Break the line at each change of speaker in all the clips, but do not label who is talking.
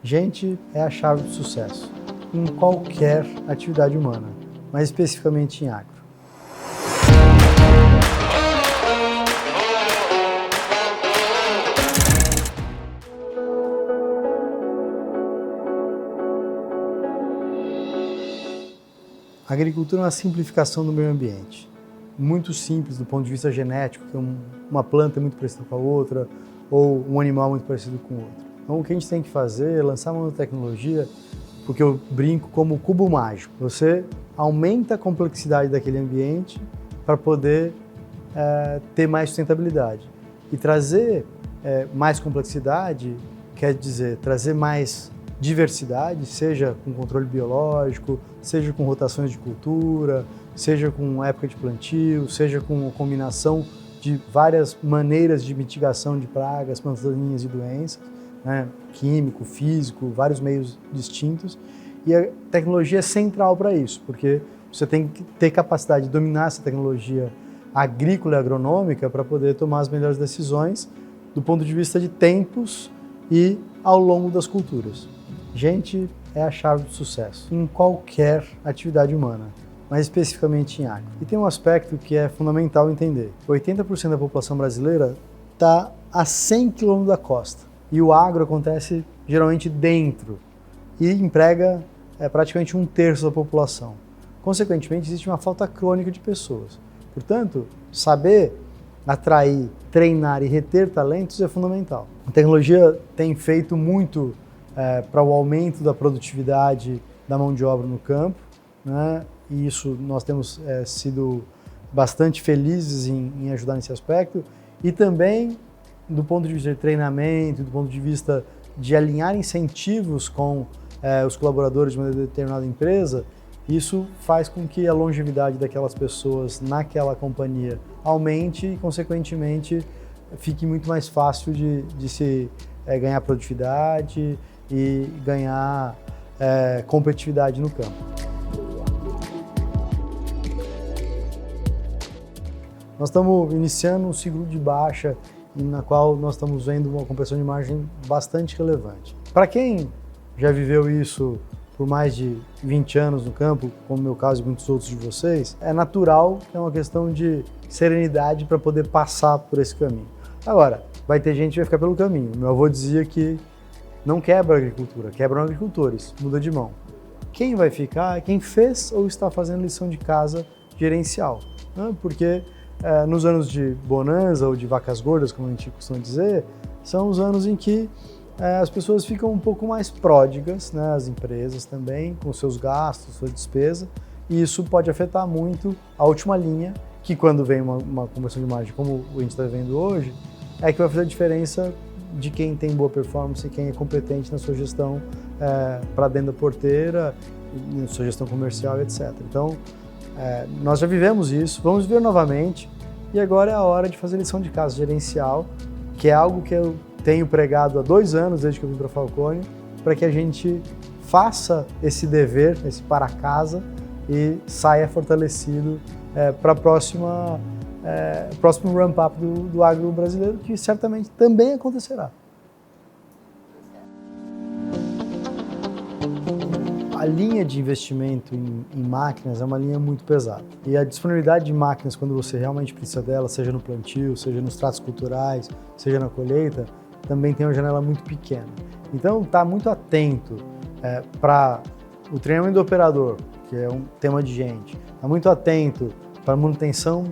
Gente é a chave do sucesso em qualquer atividade humana, mas especificamente em agro. A agricultura é uma simplificação do meio ambiente. Muito simples do ponto de vista genético, que uma planta é muito parecida com a outra, ou um animal muito parecido com o outro. Então o que a gente tem que fazer é lançar uma tecnologia, porque eu brinco como o cubo mágico. Você aumenta a complexidade daquele ambiente para poder ter mais sustentabilidade. E trazer mais complexidade quer dizer trazer mais diversidade, seja com controle biológico, seja com rotações de cultura, seja com época de plantio, seja com combinação de várias maneiras de mitigação de pragas, plantas daninhas e doenças, né? Químico, físico, vários meios distintos. E a tecnologia é central para isso, porque você tem que ter capacidade de dominar essa tecnologia agrícola e agronômica para poder tomar as melhores decisões do ponto de vista de tempos e ao longo das culturas. Gente é a chave do sucesso em qualquer atividade humana, mas especificamente em agro. E tem um aspecto que é fundamental entender. 80% da população brasileira está a 100 km da costa e o agro acontece geralmente dentro e emprega praticamente 1/3 da população. Consequentemente, existe uma falta crônica de pessoas. Portanto, saber atrair, treinar e reter talentos é fundamental. A tecnologia tem feito muito para o aumento da produtividade da mão de obra no campo, né? E isso nós temos sido bastante felizes em ajudar nesse aspecto, e também do ponto de vista de treinamento, do ponto de vista de alinhar incentivos com os colaboradores de uma determinada empresa. Isso faz com que a longevidade daquelas pessoas naquela companhia aumente e, consequentemente, fique muito mais fácil de se ganhar produtividade e ganhar competitividade no campo. Nós estamos iniciando um ciclo de baixa na qual nós estamos vendo uma compressão de margem bastante relevante. Para quem já viveu isso por mais de 20 anos no campo, como o meu caso e muitos outros de vocês, é natural que é uma questão de serenidade para poder passar por esse caminho. Agora, vai ter gente que vai ficar pelo caminho. Meu avô dizia que não quebra a agricultura, quebram agricultores, muda de mão. Quem vai ficar é quem fez ou está fazendo lição de casa gerencial, né? Porque nos anos de bonança ou de vacas gordas, como a gente costuma dizer, são os anos em que as pessoas ficam um pouco mais pródigas, né? As empresas também, com seus gastos, sua despesa, e isso pode afetar muito a última linha, que quando vem uma conversão de margem como a gente está vendo hoje, é que vai fazer a diferença de quem tem boa performance e quem é competente na sua gestão para dentro da porteira, na sua gestão comercial, etc. Então, nós já vivemos isso, vamos viver novamente, e agora é a hora de fazer lição de casa gerencial, que é algo que eu tenho pregado há 2 anos, desde que eu vim para a Falconi, para que a gente faça esse dever, esse para casa, e saia fortalecido para próximo ramp-up do agro brasileiro, que certamente também acontecerá. A linha de investimento em máquinas é uma linha muito pesada. E a disponibilidade de máquinas, quando você realmente precisa delas, seja no plantio, seja nos tratos culturais, seja na colheita, também tem uma janela muito pequena. Então, está muito atento para o treinamento do operador, que é um tema de gente. Está muito atento para a manutenção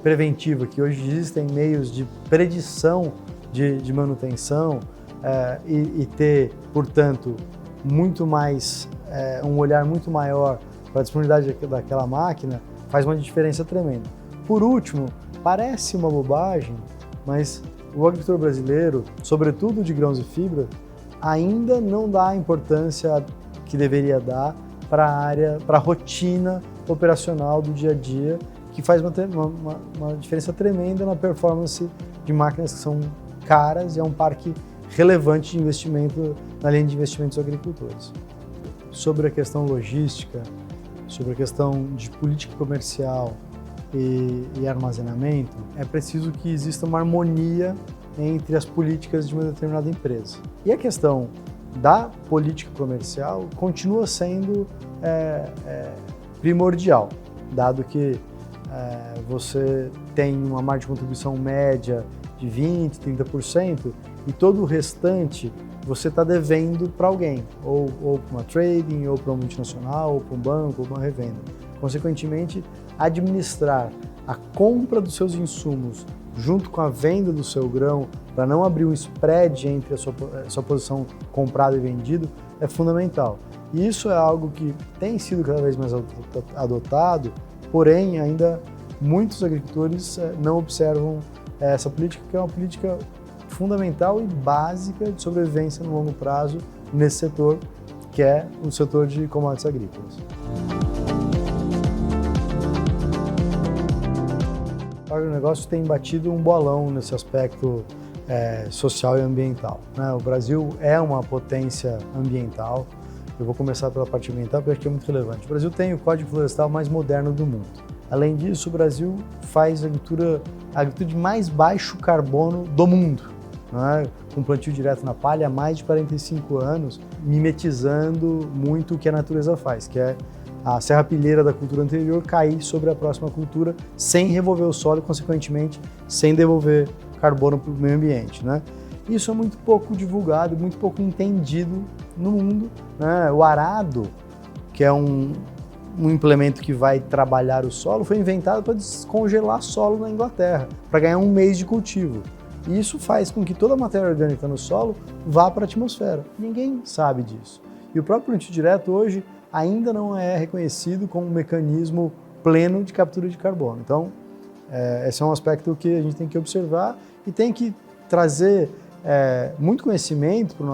preventiva, que hoje existem meios de predição de manutenção e ter, portanto, muito mais, um olhar muito maior para a disponibilidade daquela máquina, faz uma diferença tremenda. Por último, parece uma bobagem, mas o agricultor brasileiro, sobretudo de grãos e fibra, ainda não dá a importância que deveria dar para a rotina operacional do dia a dia, que faz uma diferença tremenda na performance de máquinas que são caras e é um parque relevante de investimento na linha de investimentos dos agricultores. Sobre a questão logística, sobre a questão de política comercial e armazenamento, é preciso que exista uma harmonia entre as políticas de uma determinada empresa. E a questão da política comercial continua sendo primordial, dado que você tem uma margem de contribuição média de 20%, 30% e todo o restante você está devendo para alguém, ou para uma trading, ou para uma multinacional, ou para um banco, ou para uma revenda. Consequentemente, administrar a compra dos seus insumos junto com a venda do seu grão, para não abrir um spread entre a sua posição comprado e vendido, é fundamental. E isso é algo que tem sido cada vez mais adotado, porém ainda muitos agricultores não observam essa política, que é uma política fundamental e básica de sobrevivência no longo prazo nesse setor, que é o setor de commodities agrícolas. O agronegócio tem batido um bolão nesse aspecto social e ambiental, né? O Brasil é uma potência ambiental. Eu vou começar pela parte ambiental, porque acho que é muito relevante. O Brasil tem o Código Florestal mais moderno do mundo. Além disso, o Brasil faz a agricultura de mais baixo carbono do mundo, né? Com plantio direto na palha há mais de 45 anos, mimetizando muito o que a natureza faz, que é a serrapilheira da cultura anterior cair sobre a próxima cultura sem revolver o solo e, consequentemente, sem devolver carbono para o meio ambiente, né? Isso é muito pouco divulgado, muito pouco entendido no mundo, né? O arado, que é um implemento que vai trabalhar o solo, foi inventado para descongelar solo na Inglaterra, para ganhar um mês de cultivo. E isso faz com que toda a matéria orgânica no solo vá para a atmosfera. Ninguém sabe disso. E o próprio plantio direto hoje ainda não é reconhecido como um mecanismo pleno de captura de carbono. Então, esse é um aspecto que a gente tem que observar e tem que trazer muito conhecimento para o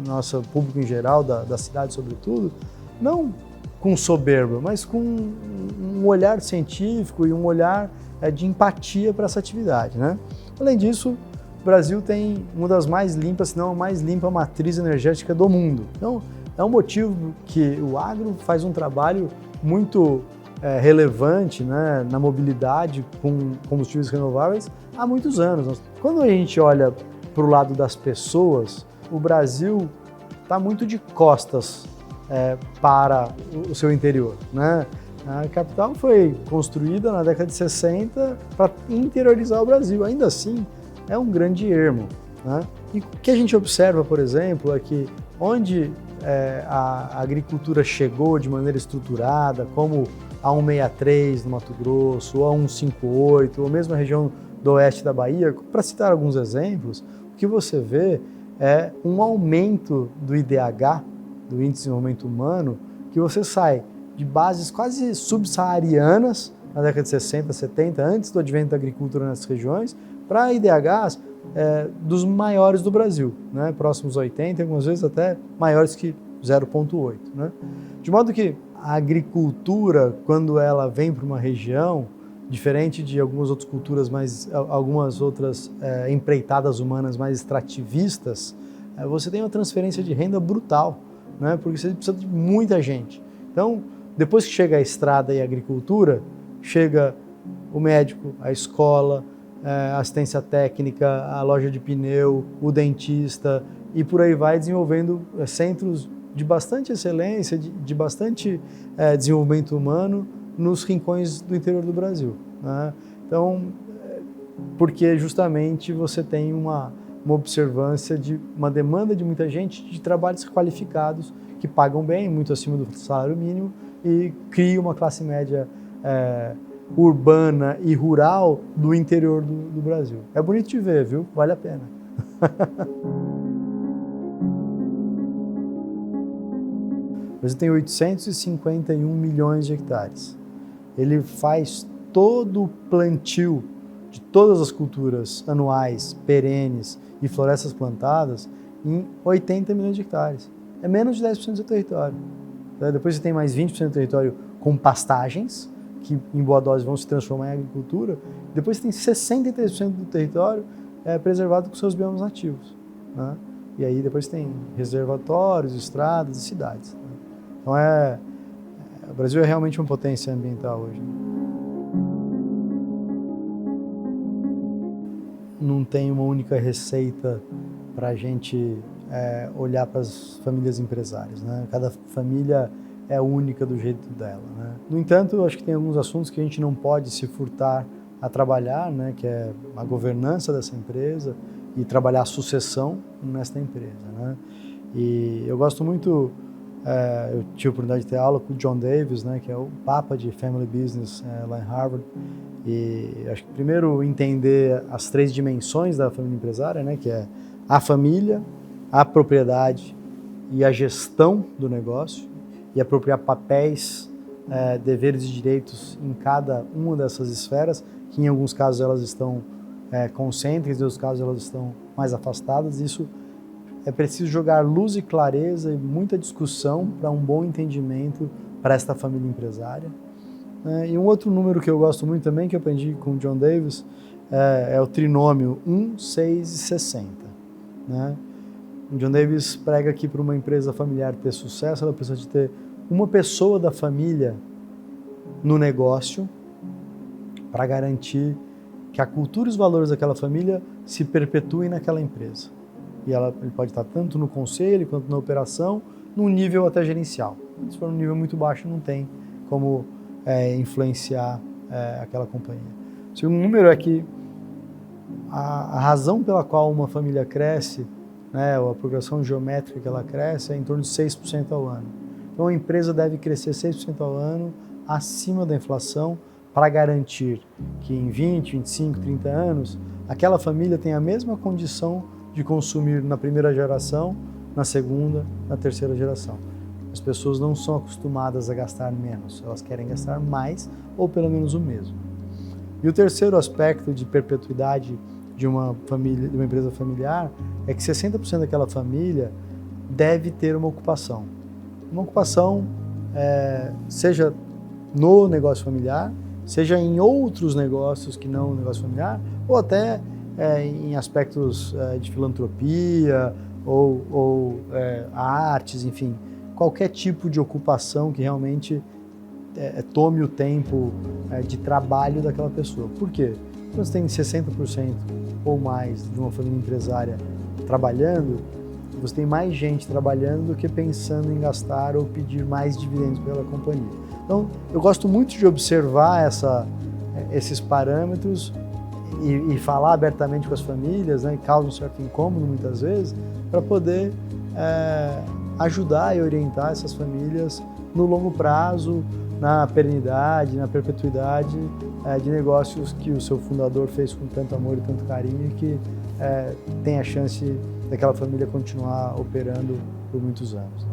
nosso público em geral, da cidade sobretudo, não com soberba, mas com um olhar científico e um olhar de empatia para essa atividade, né? Além disso, o Brasil tem uma das mais limpas, se não a mais limpa matriz energética do mundo. Então, é um motivo que o agro faz um trabalho muito relevante, né, na mobilidade com combustíveis renováveis há muitos anos. Quando a gente olha para o lado das pessoas, o Brasil está muito de costas para o seu interior, né? A capital foi construída na década de 60 para interiorizar o Brasil. Ainda assim, é um grande ermo, né? E o que a gente observa, por exemplo, é que onde a agricultura chegou de maneira estruturada, como a 163 no Mato Grosso, ou a 158, ou mesmo a região do oeste da Bahia, para citar alguns exemplos, o que você vê é um aumento do IDH, do Índice de Desenvolvimento Humano, que você sai de bases quase subsaarianas, na década de 60, 70, antes do advento da agricultura nessas regiões, para IDHs dos maiores do Brasil, né? Próximos a 80, algumas vezes até maiores que 0,8, né? De modo que a agricultura, quando ela vem para uma região, diferente de algumas outras culturas, algumas outras empreitadas humanas mais extrativistas, você tem uma transferência de renda brutal, né? Porque você precisa de muita gente. Então, depois que chega a estrada e a agricultura, chega o médico, a escola, a assistência técnica, a loja de pneu, o dentista e por aí vai desenvolvendo centros de bastante excelência, de bastante desenvolvimento humano nos rincões do interior do Brasil, né? Então, porque justamente você tem uma observância de uma demanda de muita gente de trabalhos qualificados que pagam bem, muito acima do salário mínimo e cria uma classe média urbana e rural do interior do Brasil. É bonito de ver, viu? Vale a pena. O Brasil tem 851 milhões de hectares. Ele faz todo o plantio de todas as culturas anuais, perenes e florestas plantadas em 80 milhões de hectares. É menos de 10% do seu território. Depois você tem mais 20% do território com pastagens, que em boa dose vão se transformar em agricultura. Depois você tem 63% do território preservado com seus biomas nativos, né? E aí depois tem reservatórios, estradas e cidades, né? Então o Brasil é realmente uma potência ambiental hoje. Não tem uma única receita para a gente olhar para as famílias empresárias, né? Cada família é única do jeito dela, né? No entanto, eu acho que tem alguns assuntos que a gente não pode se furtar a trabalhar, né? Que é a governança dessa empresa e trabalhar a sucessão nesta empresa, né? E eu gosto muito, eu tive a oportunidade de ter aula com o John Davis, né? Que é o papa de Family Business lá em Harvard. E acho que primeiro entender as 3 dimensões da família empresária, né? Que é a família, a propriedade e a gestão do negócio, e apropriar papéis, deveres e direitos em cada uma dessas esferas, que em alguns casos elas estão concêntricas, em outros casos elas estão mais afastadas. Isso é preciso jogar luz e clareza e muita discussão para um bom entendimento para esta família empresária. E um outro número que eu gosto muito também, que eu aprendi com o John Davis, é o trinômio 1, 6 e 60. Né? O John Davis prega que para uma empresa familiar ter sucesso, ela precisa de ter uma pessoa da família no negócio para garantir que a cultura e os valores daquela família se perpetuem naquela empresa. E ele pode estar tanto no conselho quanto na operação, num nível até gerencial. Se for um nível muito baixo, não tem como influenciar aquela companhia. O segundo número é que a razão pela qual uma família cresce, né, ou a progressão geométrica que ela cresce, é em torno de 6% ao ano. Então a empresa deve crescer 6% ao ano acima da inflação para garantir que em 20, 25, 30 anos, aquela família tem a mesma condição de consumir na primeira geração, na segunda, na terceira geração. As pessoas não são acostumadas a gastar menos, elas querem gastar mais ou pelo menos o mesmo. E o terceiro aspecto de perpetuidade de uma família, de uma empresa familiar, é que 60% daquela família deve ter uma ocupação. Uma ocupação, seja no negócio familiar, seja em outros negócios que não o negócio familiar, ou até em aspectos de filantropia ou artes, enfim, qualquer tipo de ocupação que realmente tome o tempo de trabalho daquela pessoa. Por quê? Quando você tem 60% ou mais de uma família empresária trabalhando, você tem mais gente trabalhando do que pensando em gastar ou pedir mais dividendos pela companhia. Então, eu gosto muito de observar esses parâmetros e falar abertamente com as famílias, né, que causa um certo incômodo muitas vezes, para poder ajudar e orientar essas famílias no longo prazo, na perenidade, na perpetuidade de negócios que o seu fundador fez com tanto amor e tanto carinho e que tem a chance daquela família continuar operando por muitos anos.